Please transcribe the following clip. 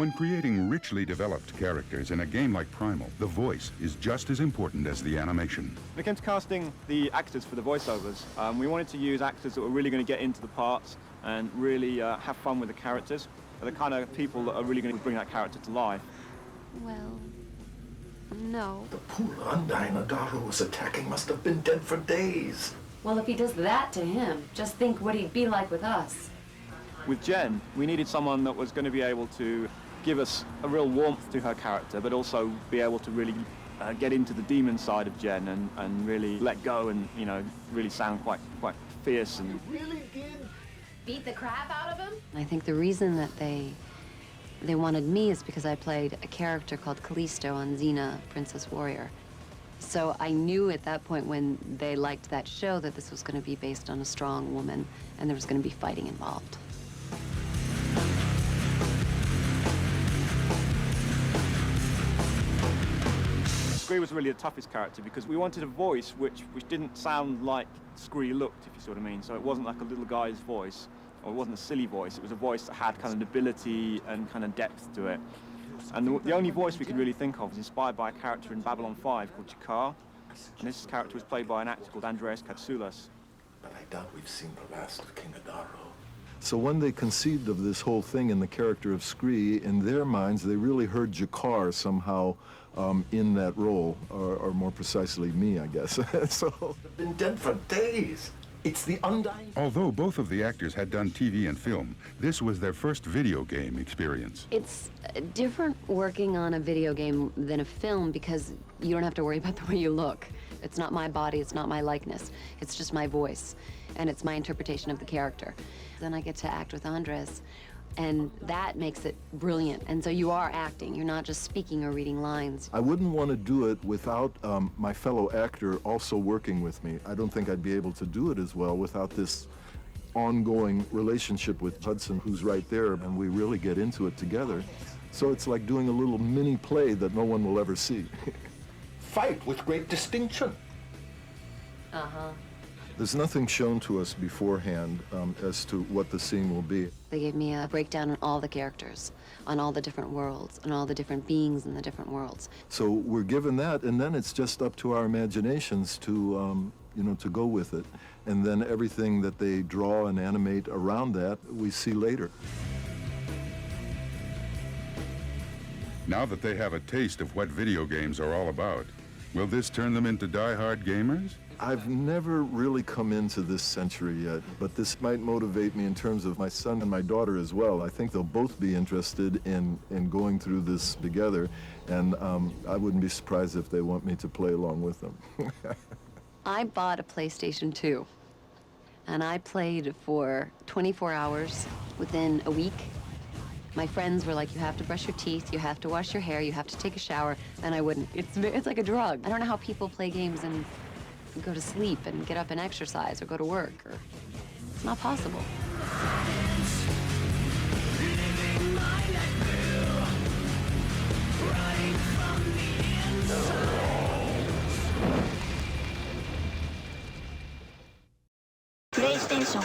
When creating richly developed characters in a game like Primal, the voice is just as important as the animation. When it came to casting the actors for the voiceovers, we wanted to use actors that were really going to get into the parts and really have fun with the characters. They're the kind of people that are really going to bring that character to life. Well, no. The poor undying Adaro was attacking must have been dead for days. Well, if he does that to him, just think what he'd be like with us. With Jen, we needed someone that was going to be able to give us a real warmth to her character, but also be able to really get into the demon side of Jen and really let go and, you know, really sound quite fierce. And Really did? Beat the crap out of him? I think the reason that they wanted me is because I played a character called Callisto on Xena, Princess Warrior. So I knew at that point when they liked that show that this was going to be based on a strong woman and there was going to be fighting involved. Scree was really the toughest character because we wanted a voice which didn't sound like Scree looked, if you see what I mean. So it wasn't like a little guy's voice, or it wasn't a silly voice. It was a voice that had kind of nobility and kind of depth to it. And the only voice we could really think of was inspired by a character in Babylon 5 called Chikar. And this character was played by an actor called Andreas Katsoulas. But I doubt we've seen the last of King Adaro. So when they conceived of this whole thing in the character of Scree, in their minds, they really heard Jakar somehow in that role, or more precisely me, I guess. So They've been dead for days. It's the undying... Although both of the actors had done TV and film, this was their first video game experience. It's different working on a video game than a film because you don't have to worry about the way you look. It's not my body, it's not my likeness. It's just my voice, and it's my interpretation of the character. Then I get to act with Andres, and that makes it brilliant. And so you are acting, you're not just speaking or reading lines. I wouldn't want to do it without my fellow actor also working with me. I don't think I'd be able to do it as well without this ongoing relationship with Hudson, who's right there, and we really get into it together. So it's like doing a little mini play that no one will ever see. Fight with great distinction. Uh-huh. There's nothing shown to us beforehand as to what the scene will be. They gave me a breakdown on all the characters, on all the different worlds, on all the different beings in the different worlds. So we're given that, and then it's just up to our imaginations to, you know, to go with it. And then everything that they draw and animate around that, we see later. Now that they have a taste of what video games are all about, will this turn them into die-hard gamers? I've never really come into this century yet, but this might motivate me in terms of my son and my daughter as well. I think they'll both be interested in going through this together, and I wouldn't be surprised if they want me to play along with them. I bought a PlayStation 2, and I played for 24 hours within a week. My friends were like, you have to brush your teeth, you have to wash your hair, you have to take a shower, and I wouldn't. It's like a drug. I don't know how people play games and go to sleep and get up and exercise or go to work. It's not possible. PlayStation